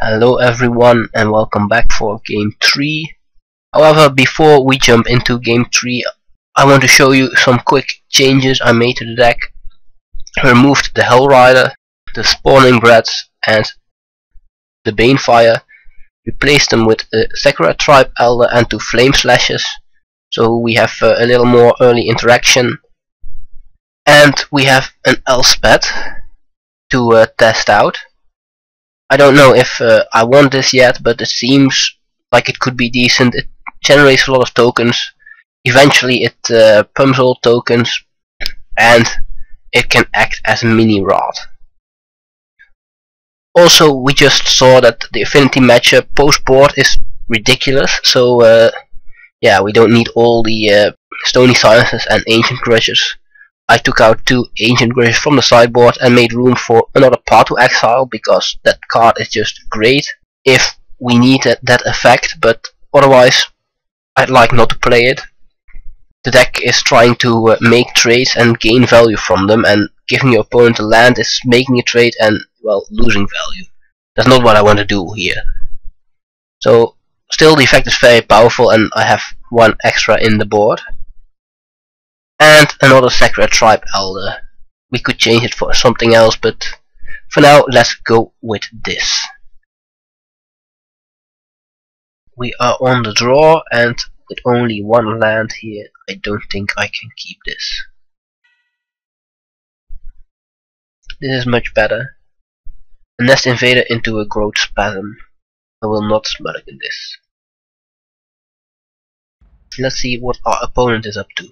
Hello everyone and welcome back for game 3. However, before we jump into game 3, I want to show you some quick changes I made to the deck. I removed the Hell Rider, the Spawning Breads and the Banefire, replaced them with a Sakura Tribe Elder and 2 Flame Slashes, so we have a little more early interaction. And we have an Elspeth to test out. I don't know if I want this yet, but it seems like it could be decent. It generates a lot of tokens. Eventually it pumps all tokens and it can act as a mini rod. Also, we just saw that the affinity matchup post board is ridiculous, so yeah, we don't need all the Stony Silences and Ancient Grudges. I took out 2 Ancient Grudges from the sideboard and made room for another Path to Exile, because that card is just great if we need that effect, but otherwise I'd like not to play it. The deck is trying to make trades and gain value from them, and giving your opponent a land is making a trade and, well, losing value. That's not what I want to do here. So still the effect is very powerful and I have 1 extra in the board. And another Sakura Tribe Elder. We could change it for something else, but for now let's go with this. We are on the draw, and with only 1 land here, I don't think I can keep this. This is much better. A Nest Invader into a Growth Spasm. I will not mulligan this. Let's see what our opponent is up to.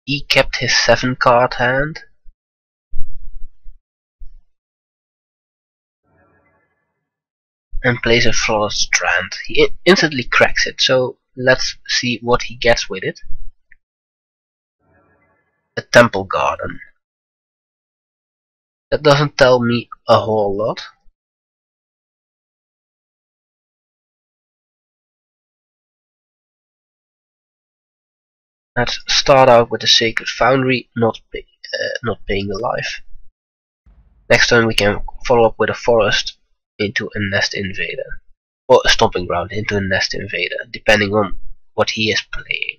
He kept his 7 card hand. And plays a Flawless Strand. He instantly cracks it, so let's see what he gets with it. A Temple Garden. That doesn't tell me a whole lot. Let's start out with the Sacred Foundry, not paying a life. Next turn we can follow up with a Forest into a Nest Invader, or a Stomping Ground into a Nest Invader, depending on what he is playing.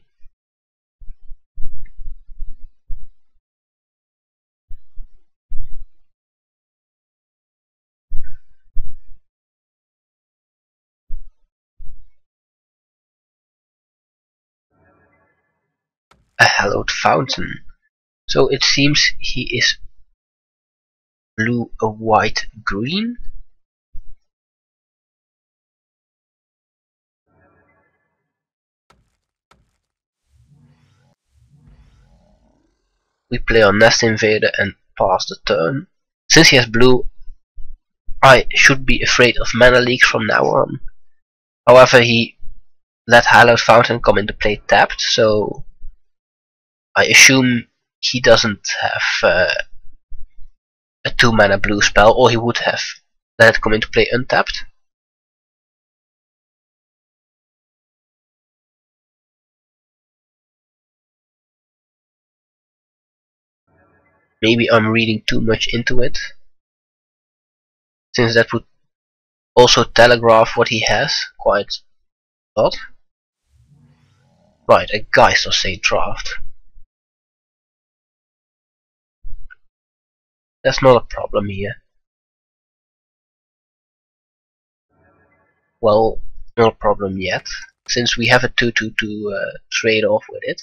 A Hallowed Fountain. So it seems he is blue, a white, green. We play on Nest Invader and pass the turn. Since he has blue, I should be afraid of mana leaks from now on. However, he let Hallowed Fountain come into play tapped, so I assume he doesn't have a 2 mana blue spell, or he would have let it come into play untapped. Maybe I'm reading too much into it, since that would also telegraph what he has quite a lot. Right, a Geist of Saint Draft. That's not a problem here. Well, not a problem yet, since we have a 2/2 to trade off with it.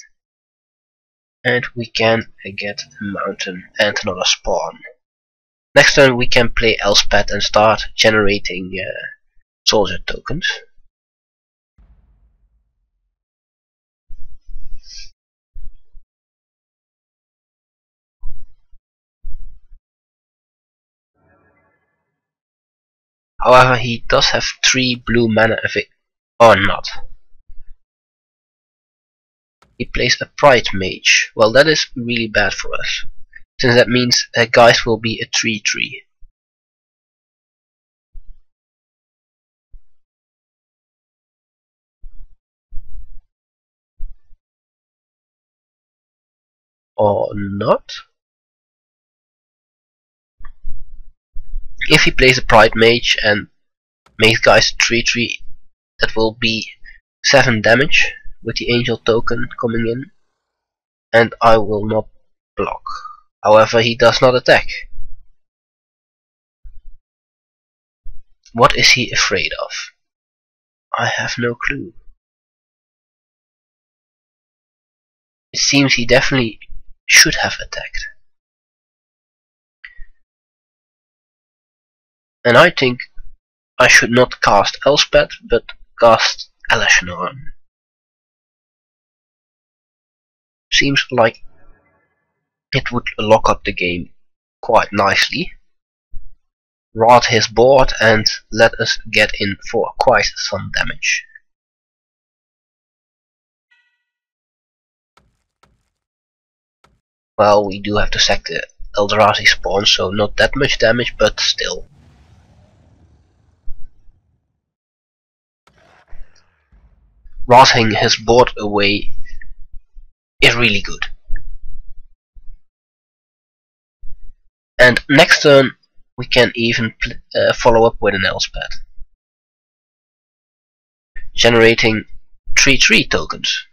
And we can get a mountain and another spawn. Next turn we can play Elspeth and start generating soldier tokens. However, he does have 3 blue mana or not. He plays a Pride Mage. Well, that is really bad for us, since that means a Geist will be a 3/3. or not. If he plays a Pride Mage and makes guys 3/3, that will be 7 damage with the Angel token coming in, and I will not block. However, he does not attack. What is he afraid of? I have no clue. It seems he definitely should have attacked. And I think I should not cast Elspeth, but cast Elashnor. Seems like it would lock up the game quite nicely, rot his board, and let us get in for quite some damage. Well, we do have to sack the Eldrazi spawn, so not that much damage, but still. Rotting his board away is really good. And next turn we can even follow up with an Elspeth, generating 3/3 tokens.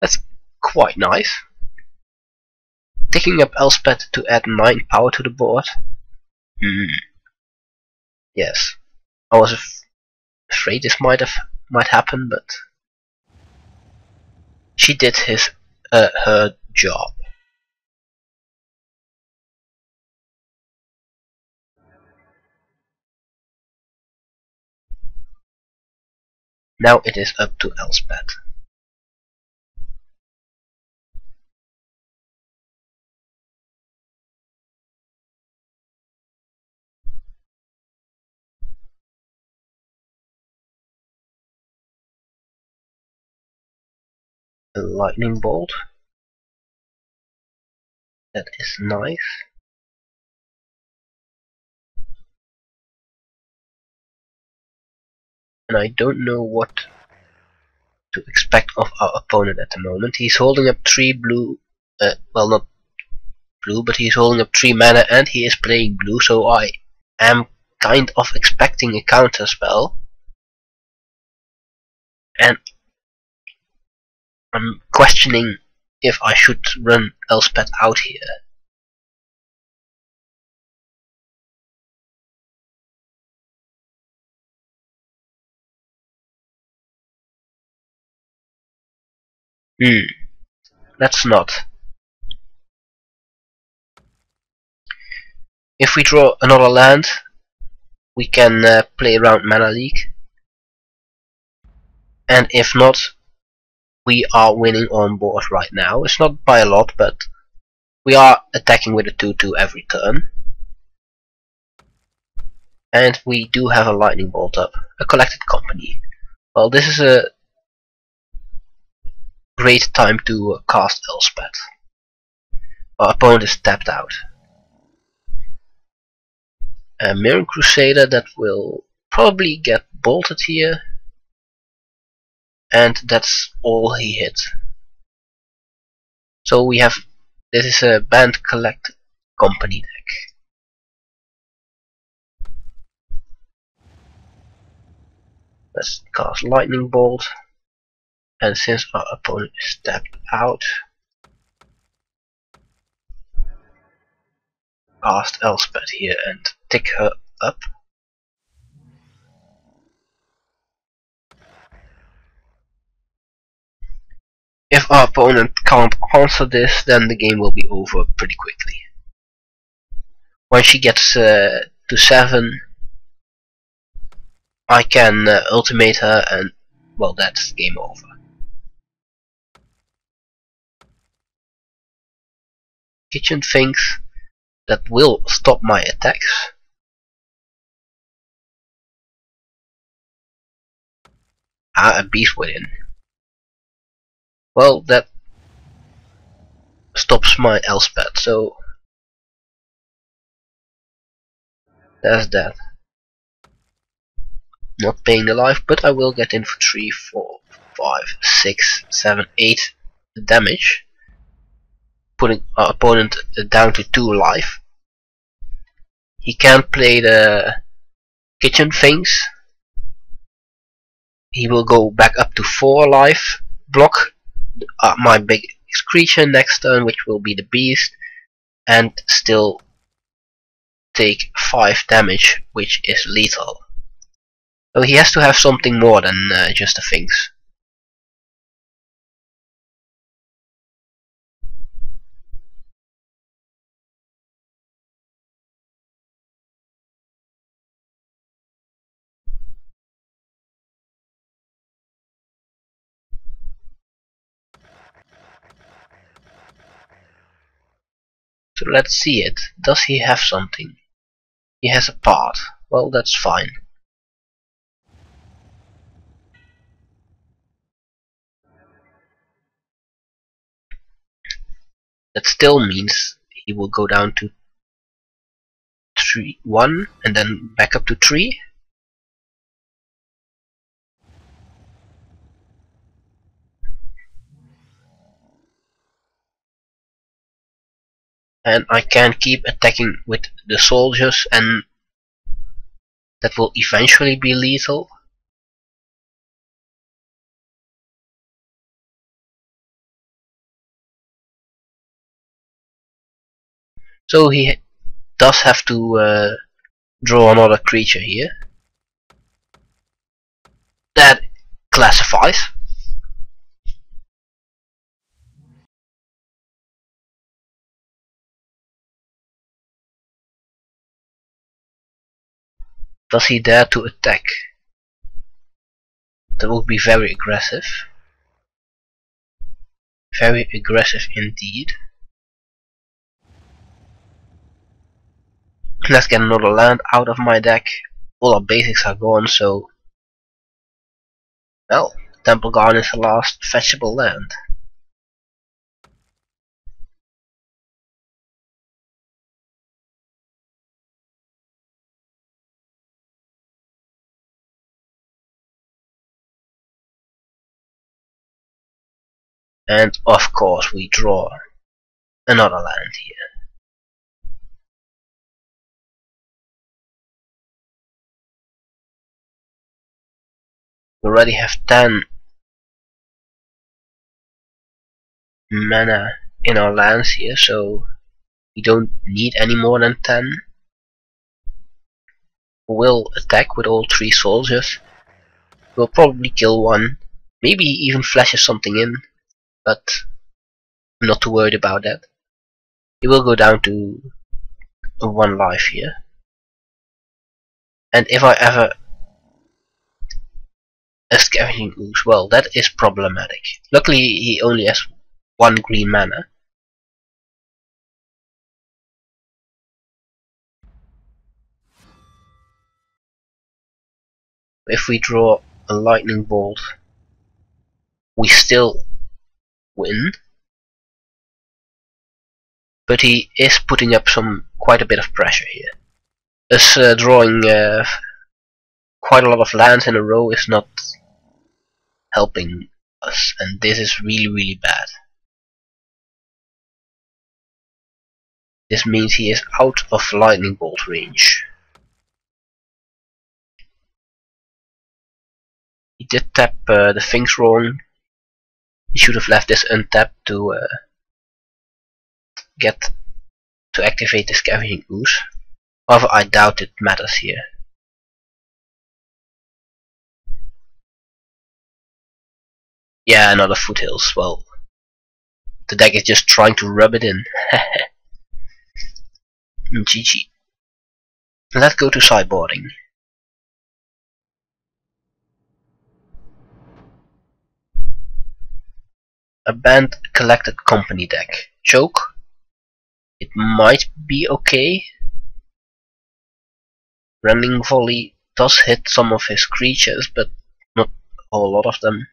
That's quite nice. Taking up Elspeth to add 9 power to the board. Yes, I was afraid this might happen, but she did her job. Now it is up to Elspeth. A lightning bolt. That is nice. And I don't know what to expect of our opponent at the moment. He's holding up 3 blue, well, not blue, but he's holding up 3 mana and he is playing blue, so I am kind of expecting a counter spell. And I'm questioning if I should run Elspeth out here. Let's not. If we draw another land, we can play around Mana Leak. And if not, we are winning on board right now. It's not by a lot, but we are attacking with a 2/2 every turn. And we do have a lightning bolt up, a collected company. Well, this is a great time to cast Elspeth. Our opponent is tapped out. A Mirran Crusader that will probably get bolted here. And that's all he hit. So we have, this is a banned collected company deck. Let's cast Lightning Bolt, and since our opponent is tapped out, cast Elspeth here and tick her up. If our opponent can't answer this, then the game will be over pretty quickly. When she gets to 7, I can ultimate her, and well, that's game over. Kitchen thinks that will stop my attacks. A Beast Within. Well, that stops my Elspeth, so there's that. Not paying the life, but I will get in for 3, 4, 5, 6, 7, 8 damage. putting our opponent down to 2 life. He can't play the kitchen things. He will go back up to 4 life, block my big creature next turn, which will be the beast, and still take 5 damage, which is lethal. So he has to have something more than just the things. So let's see it. Does he have something? He has a part. Well, that's fine. That still means he will go down to 1 and then back up to 3. And I can keep attacking with the soldiers, and that will eventually be lethal. So he does have to draw another creature here. That classifies. Does he dare to attack? That would be very aggressive. Very aggressive indeed. Let's get another land out of my deck. All our basics are gone, so... Well, Temple Garden is the last fetchable land. And of course we draw another land here. We already have 10 mana in our lands here, so we don't need any more than 10. We'll attack with all 3 soldiers. We'll probably kill one, maybe even flashes something in, but I'm not too worried about that. He will go down to 1 life here. And if I ever a Scavenging Ooze, well, that is problematic. Luckily he only has 1 green mana. If we draw a lightning bolt, we still win. But he is putting up quite a bit of pressure here. Us drawing quite a lot of lands in a row is not helping us, and this is really bad. This means he is out of lightning bolt range. He did tap the things wrong. He should have left this untapped to activate the Scavenging Ooze. However, I doubt it matters here. Yeah, another foothills. Well, the deck is just trying to rub it in. GG. Let's go to sideboarding. A banned collected company deck. Choke. It might be okay. Rending Volley does hit some of his creatures, but not a whole lot of them.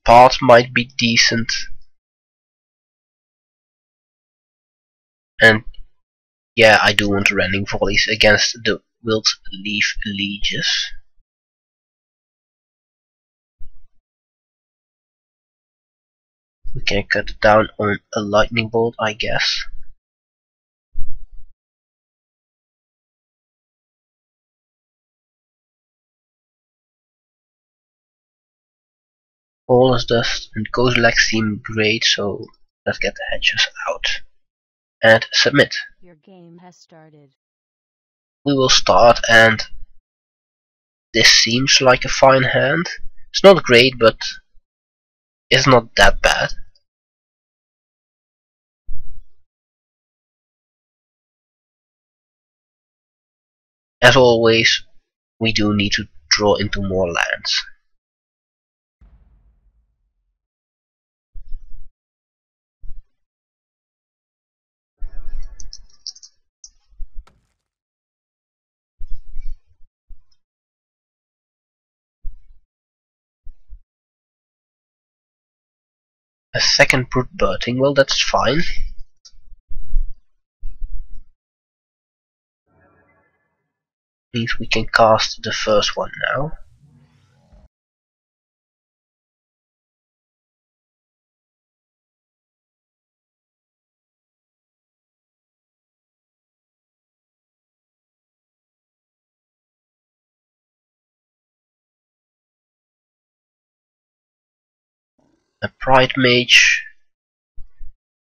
Part might be decent. And yeah, I do want Rending Volleys against the Wild Leaf Lieges. We can cut it down on a lightning bolt, I guess. All is dust and Kozilek seem great, so let's get the hedges out. And submit. Your game has started. We will start, and this seems like a fine hand. It's not great, but it's not that bad. As always, we do need to draw into more lands. A second Brute Birthing, well, that's fine. Means we can cast the first one now. A Pride Mage,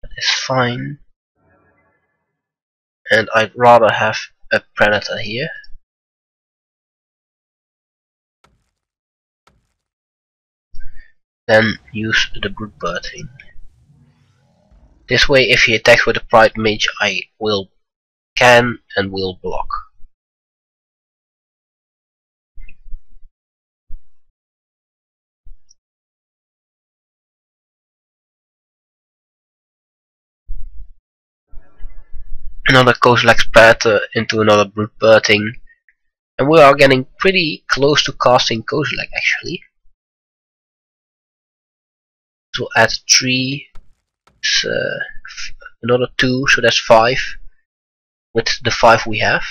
that is fine. And I'd rather have a Predator here. Then use the Brute Birthing. This way, if he attacks with a Pride Mage, I can and will block. Another Kozilek Predator into another Brute Birthing, and we are getting pretty close to casting Kozilek actually. So add 3, another 2, so that's 5. With the 5 we have,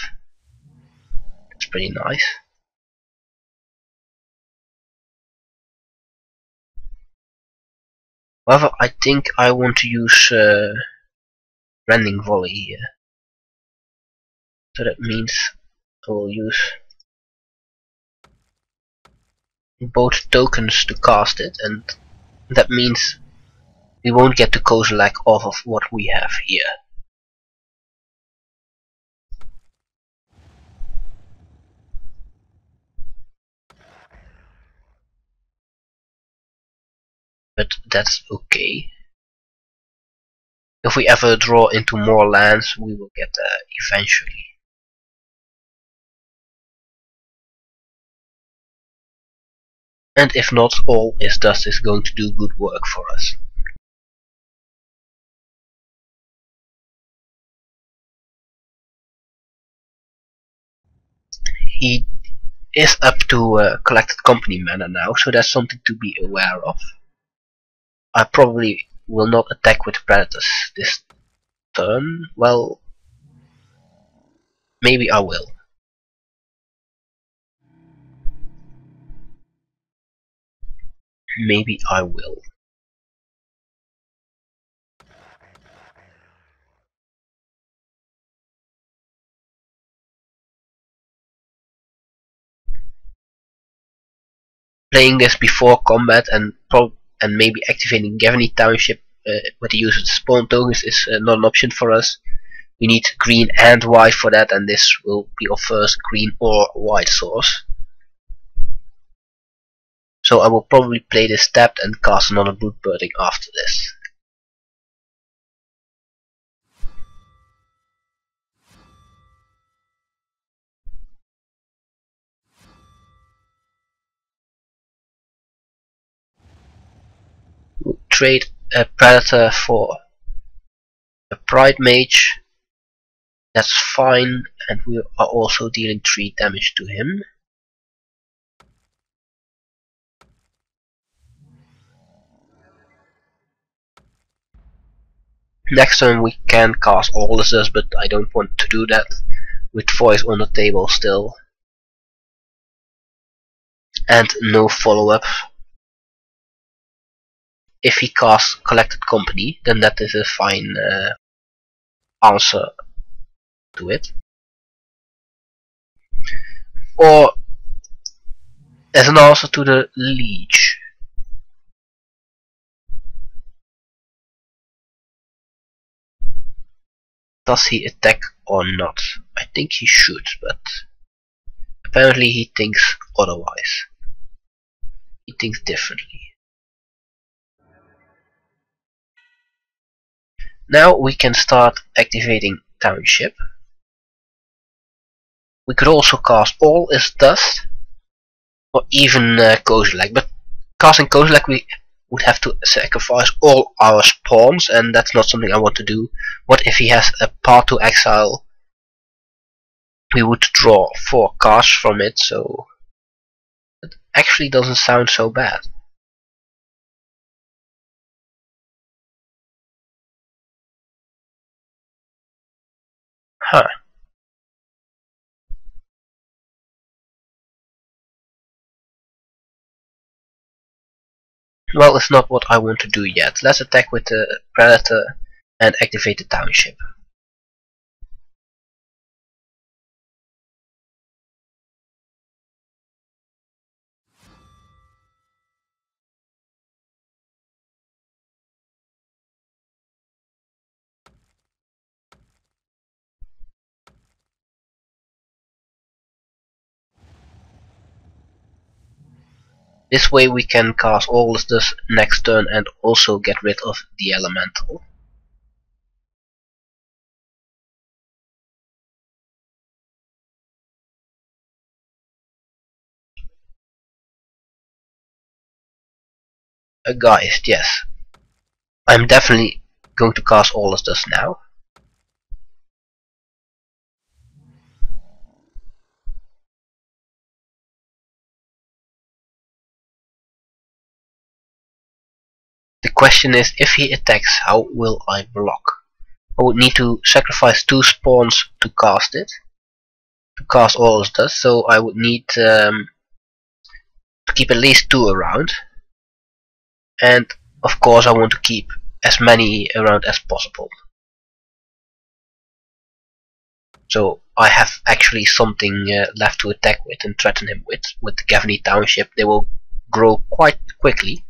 that's pretty nice. However, I think I want to use Rending Volley here. So that means I will use both tokens to cast it, and that means we won't get the Kozilek off of what we have here. But that's okay. If we ever draw into more lands, we will get there eventually. And if not, all is dust is going to do good work for us. He is up to collected company mana now, so that's something to be aware of. I probably will not attack with predators this turn. Well, maybe I will. Maybe I will. Playing this before combat and maybe activating Gavany Township with the use of the spawn tokens is not an option for us. We need green and white for that, and this will be our first green or white source. So I will probably play this tapped and cast another Brute Birthing after this. We'll trade a Predator for a Pride Mage. That's fine, and we are also dealing 3 damage to him. Next turn we can cast Aulus, but I don't want to do that with voice on the table still. And no follow-up. if he casts Collected Company, then that is a fine answer to it. Or as an answer to the Leech. Does he attack or not? I think he should, but apparently he thinks otherwise. He thinks differently. Now we can start activating Township. We could also cast All is Dust, or even Kozilek, but casting Kozilek we would have to sacrifice all our spawns, and that's not something I want to do. What if he has a Path to Exile? We would draw 4 cards from it, so it actually doesn't sound so bad. Huh. Well, it's not what I want to do yet. Let's attack with the Predator and activate the Township. This way we can cast all of this next turn and also get rid of the Elemental. A Geist, yes. I'm definitely going to cast all of this now. The question is, if he attacks, how will I block? I would need to sacrifice 2 spawns to cast it. To cast all of this, so I would need to keep at least 2 around. And of course I want to keep as many around as possible. So I have actually something left to attack with and threaten him with. With the Gavany Township, they will grow quite quickly.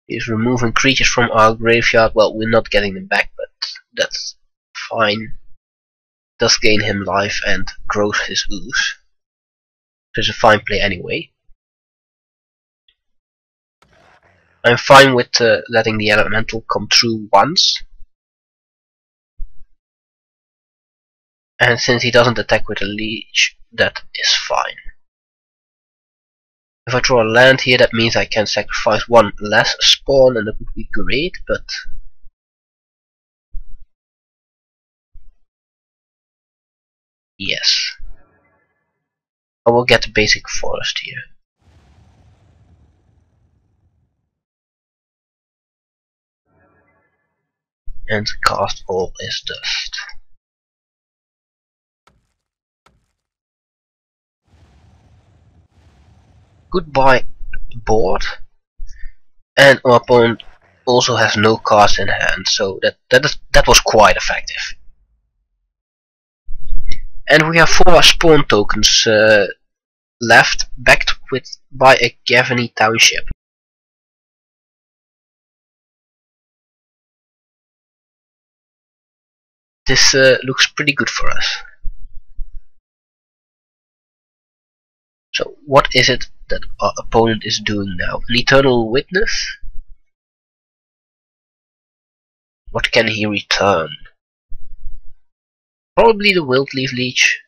He's removing creatures from our graveyard. Well, we're not getting them back, but that's fine. Does gain him life and grows his ooze. So it's a fine play anyway. I'm fine with letting the Elemental come through once. And since he doesn't attack with a Leech, that is fine. If I draw a land here, that means I can sacrifice 1 less spawn, and that would be great, but yes. I will get a basic forest here. And cast All is Dust. Goodbye board. And our opponent also has no cards in hand, so that was quite effective. And we have 4 spawn tokens left, backed by a Gavany Township. This looks pretty good for us. So what is it that our opponent is doing now? An Eternal Witness? What can he return? Probably the Wildleaf Leech.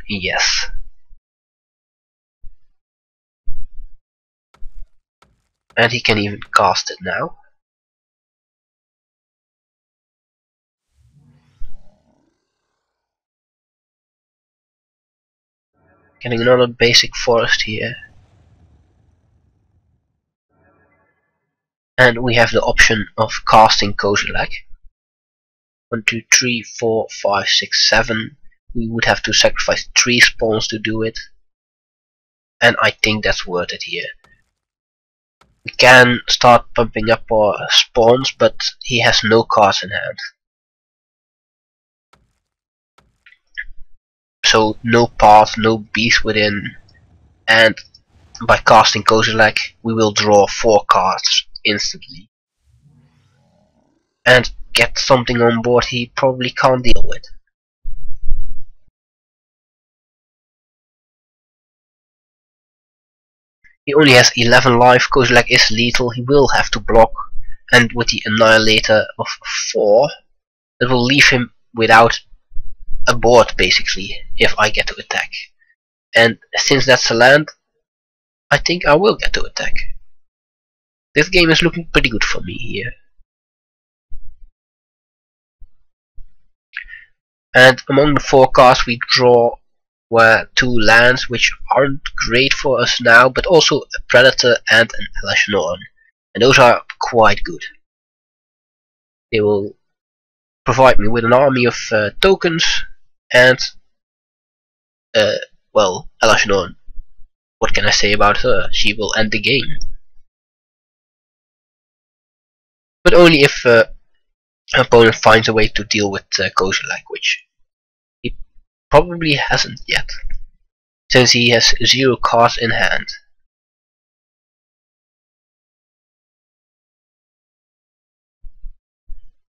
Yes. And he can even cast it now. Getting another basic forest here. And we have the option of casting Kozilek. 1, 2, 3, 4, 5, 6, 7. We would have to sacrifice 3 spawns to do it. And I think that's worth it here. We can start pumping up our spawns, but he has no cards in hand. So no path, no beast within, and by casting Kozilek we will draw 4 cards instantly. And get something on board he probably can't deal with. He only has 11 life, Kozilek is lethal, he will have to block, and with the Annihilator of 4, that will leave him without a board basically, if I get to attack. And since that's a land, I think I will get to attack. This game is looking pretty good for me here. And among the 4 cards we draw were 2 lands which aren't great for us now, but also a Predator and an Elesh Norn. And those are quite good. They will provide me with an army of tokens and well, Elesh Norn. What can I say about her? She will end the game. But only if an opponent finds a way to deal with Kozilek, which he probably hasn't yet, since he has 0 cards in hand.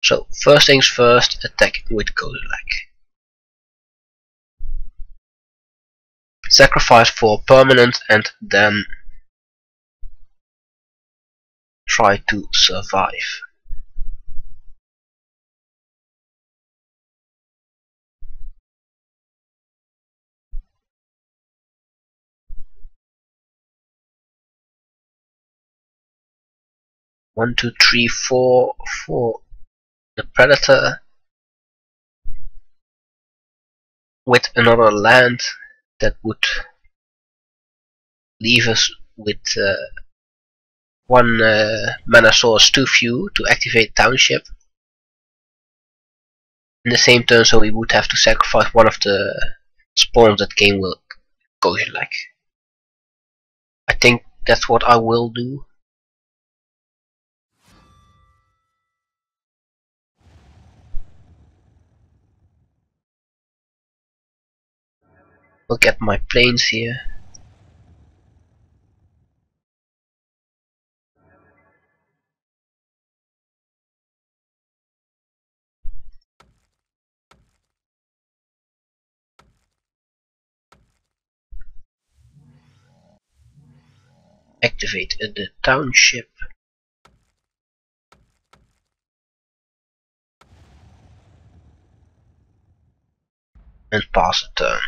So first things first, attack with Kozilek. Sacrifice 4 permanent and then try to survive. One, two, three, 4 for the Predator with another land that would leave us with 1 mana source too few to activate Township in the same turn, so we would have to sacrifice one of the spawns that came with Kozilek. I think that's what I will do. We'll get my planes here. Activate the Township. And pass a turn.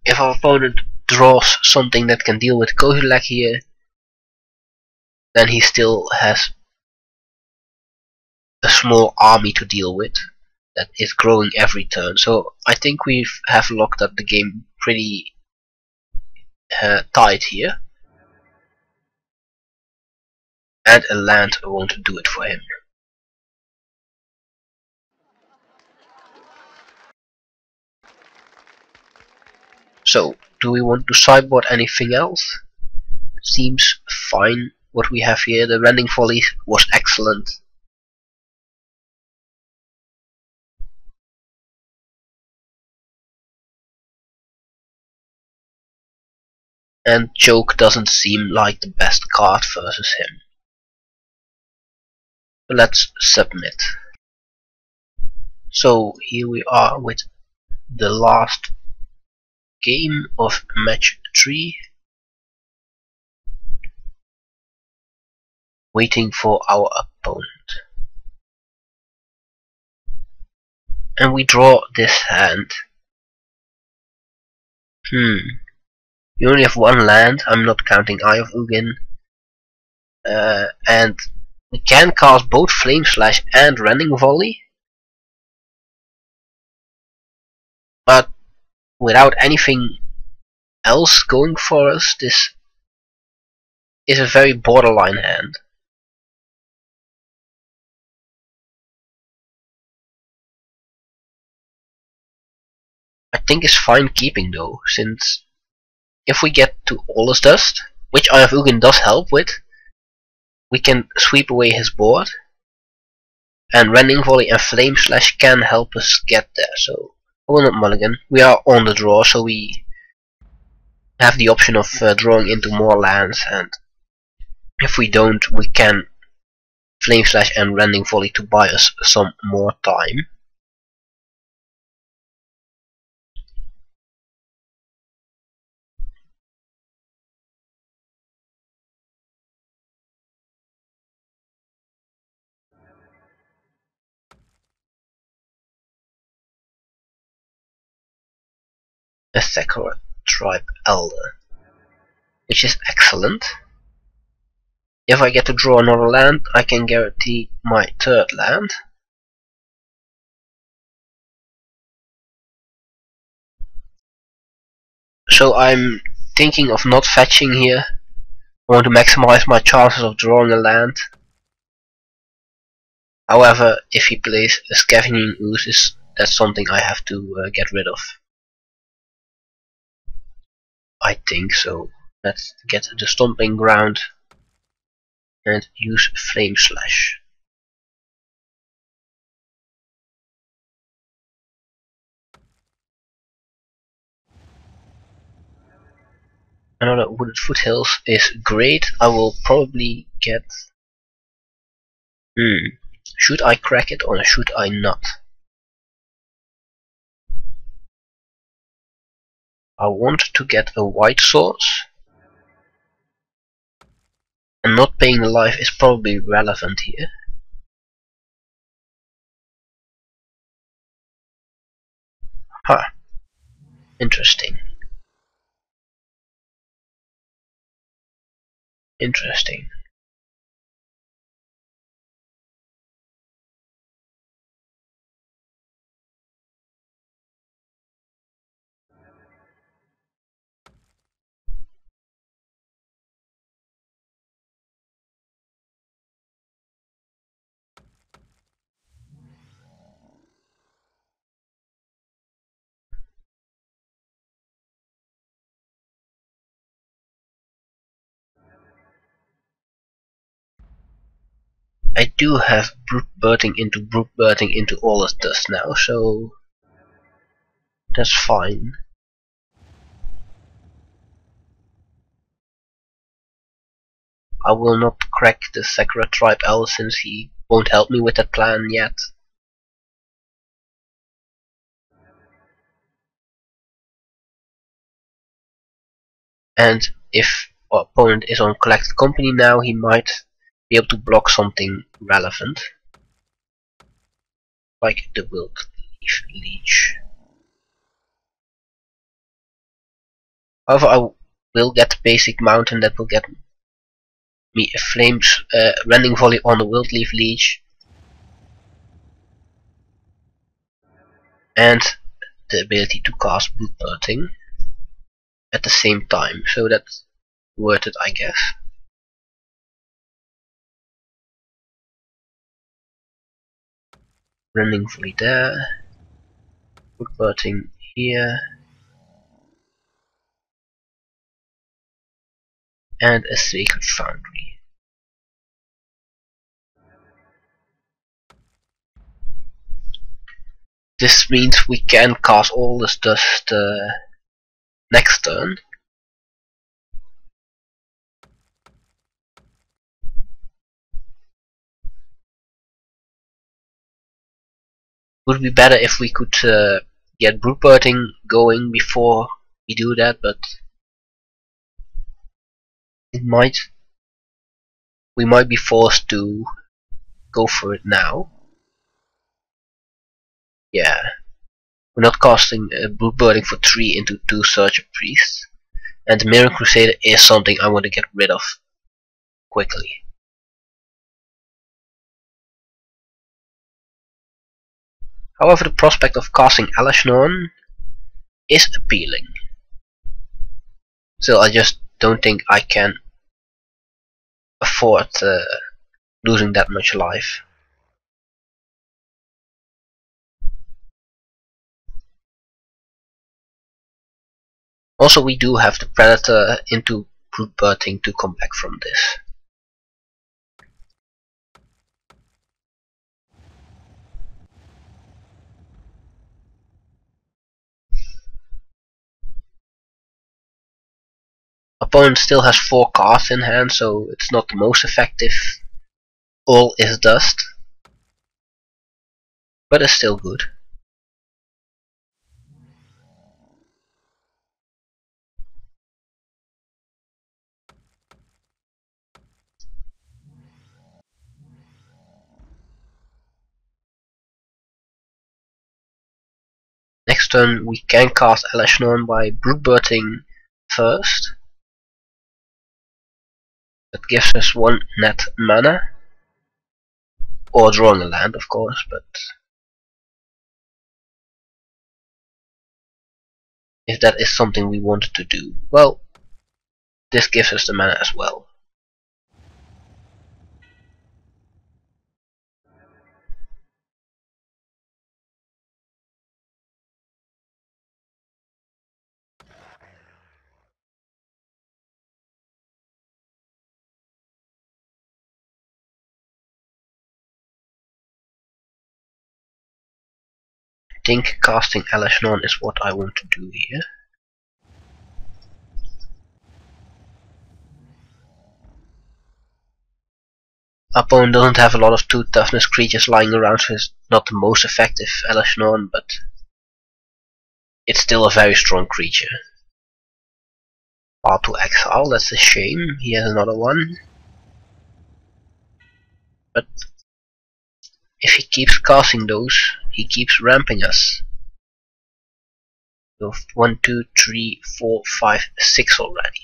If our opponent draws something that can deal with Kozilek here, then he still has a small army to deal with that is growing every turn. So I think we have locked up the game pretty tight here. And a land won't do it for him. So, do we want to sideboard anything else? Seems fine what we have here. The Rending Volley was excellent. And Choke doesn't seem like the best card versus him. So let's submit. So here we are with the last game of match 3. Waiting for our opponent. And we draw this hand. We only have 1 land, I'm not counting Eye of Ugin. And we can cast both Flame Slash and Rending Volley. But without anything else going for us, this is a very borderline hand. I think it's fine keeping though, since if we get to Allus Dust, which Eye of Ugin does help with, we can sweep away his board, and Rending Volley and Flame Slash can help us get there, so I will not mulligan. We are on the draw, so we have the option of drawing into more lands, and if we don't, we can Flame Slash and Rending Volley to buy us some more time. A Sakura Tribe Elder, which is excellent. If I get to draw another land, I can guarantee my third land. So I'm thinking of not fetching here. I want to maximize my chances of drawing a land. However, if he plays a Scavenging Ooze, that's something I have to get rid of. I think so. Let's get the Stomping Ground and use Flame Slash. Another Wooded Foothills is great. I will probably get... Should I crack it or should I not? I want to get a white source. And not paying the life is probably relevant here. Huh. Interesting. Interesting. I do have Brood Birthing into Allus Dust now, so that's fine. I will not crack the Sakura Tribe Elder since he won't help me with that plan yet. And if our opponent is on Collected Company now, he might be able to block something relevant, like the Wild Leech. However, I will get the basic mountain that will get me a Rending Volley on the Wildleaf Leech, and the ability to cast Brood Birthing at the same time, so that's worth it, I guess. Rending Volley there, Brood Birthing here, and a Sacred Foundry. This means we can cast Allus Dust next turn. Would be better if we could get Brood Birthing going before we do that, but we might be forced to go for it now. Yeah, we're not casting Brood Birthing for 3 into 2 Searcher Priests, and the Mirror Crusader is something I want to get rid of quickly. However, the prospect of casting Elesh Norn is appealing. Still, I just don't think I can afford losing that much life. Also, we do have the Predator into Brood Birthing to come back from this. Opponent still has 4 cards in hand, so it's not the most effective. All is dust, but it's still good. Next turn we can cast Elesh Norn by Brood Birthing first. That gives us 1 net mana. Or drawing a land, of course, but if that is something we wanted to do, well, this gives us the mana as well. I think casting Elesh Norn is what I want to do here. Opponent doesn't have a lot of 2 toughness creatures lying around, so it's not the most effective Elesh Norn, but it's still a very strong creature. Path to Exile, that's a shame, he has another one. But if he keeps casting those, he keeps ramping us. So 1, 2, 3, 4, 5, 6 already.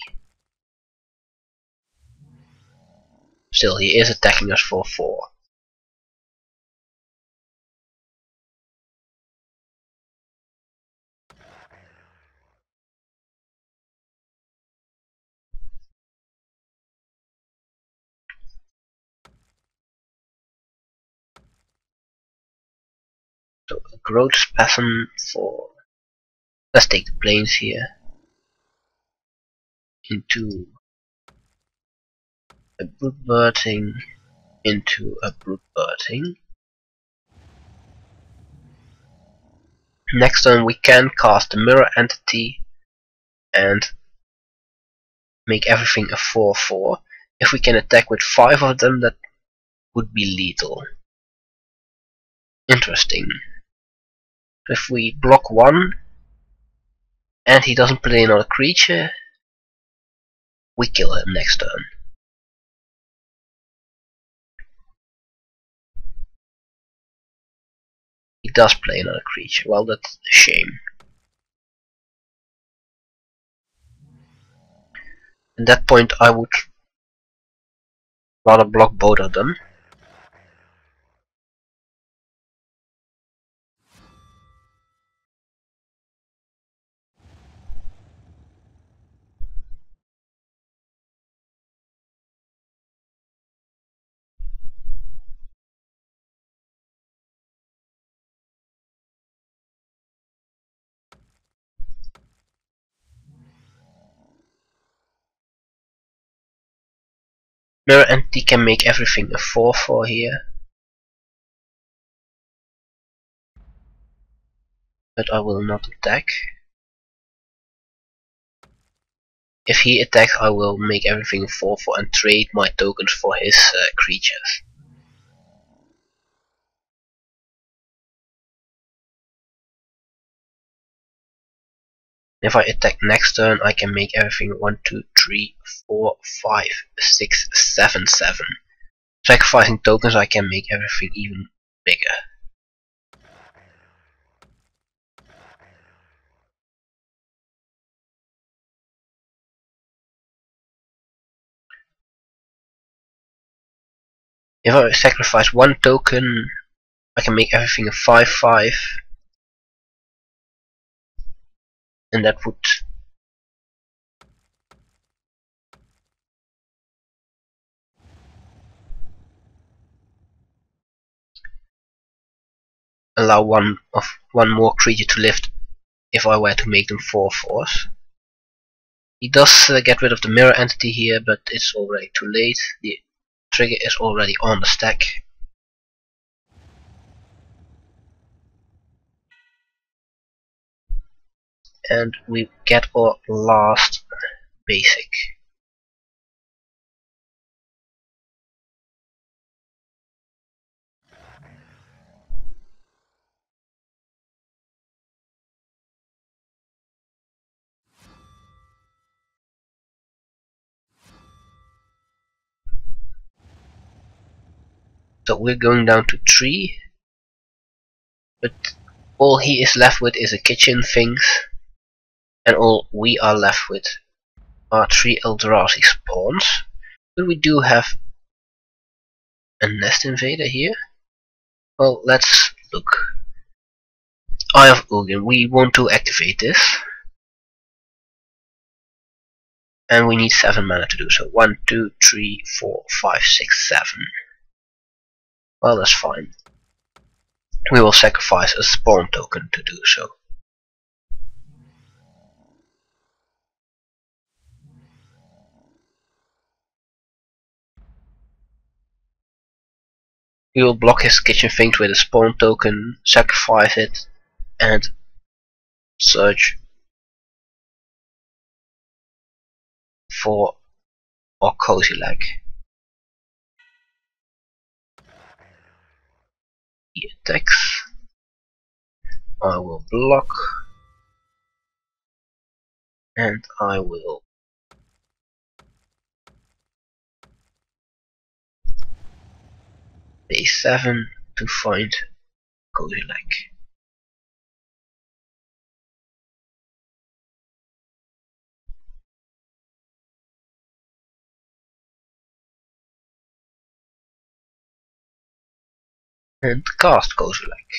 Still, he is attacking us for 4. So a growth spasm for, let's take the planes here, into a Brood Birthing, into a Brood Birthing. Next turn we can cast the Mirror Entity and make everything a 4/4. If we can attack with 5 of them, that would be lethal. Interesting. If we block 1 and he doesn't play another creature, we kill him next turn. He does play another creature, well, that's a shame. At that point I would rather block both of them. Mirror Entity can make everything a 4/4 here. But I will not attack. If he attacks, I will make everything a 4/4 and trade my tokens for his creatures. If I attack next turn, I can make everything 1, 2, 3, 4, 5, 6, 7, 7. Sacrificing tokens, I can make everything even bigger. If I sacrifice 1 token, I can make everything a 5/5, and that would allow one more creature to lift if I were to make them 4/4s. He does get rid of the mirror entity here, but it's already too late. The trigger is already on the stack. And we get our last basic. So we're going down to 3, but all he is left with is a kitchen things, and all we are left with are 3 Eldrazi spawns. But we do have a Nest Invader here. Well, let's look. Eye of Ugin, we want to activate this. And we need 7 mana to do so. 1, 2, 3, 4, 5, 6, 7. Well, that's fine. We will sacrifice a spawn token to do so. We will block his kitchen things with a spawn token, sacrifice it, and search for our Cozy Leg. He attacks. I will block, and I will pay 7 to find Cozy Leg. And cast Cozy Leg.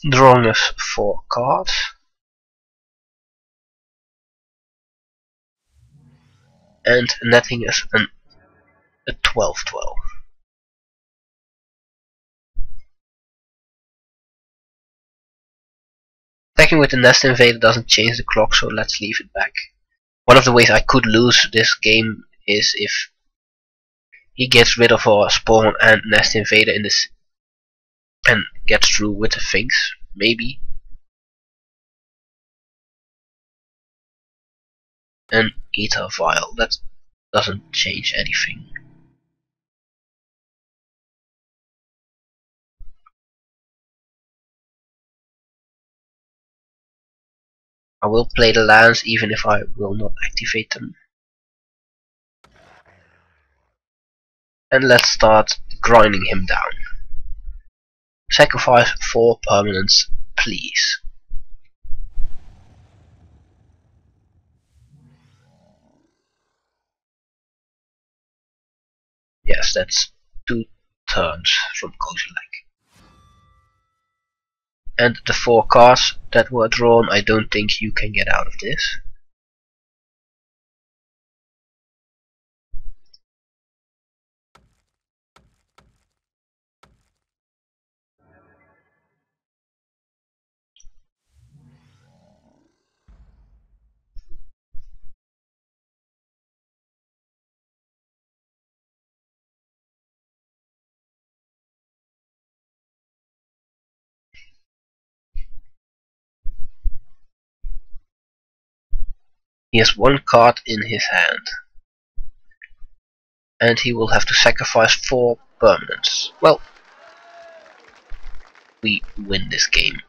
Drawing us 4 cards. And netting us a 12/12. Attacking with the Nest Invader doesn't change the clock, so let's leave it back. One of the ways I could lose this game is if he gets rid of our spawn and Nest Invader in this and gets through with the things, maybe. An Ether Vial, that doesn't change anything. I will play the lands even if I will not activate them. And let's start grinding him down. Sacrifice 4 permanents, please. Yes, that's 2 turns from Cozy Leg. And the 4 cards that were drawn, I don't think you can get out of this. He has 1 card in his hand. And he will have to sacrifice 4 permanents. Well, we win this game.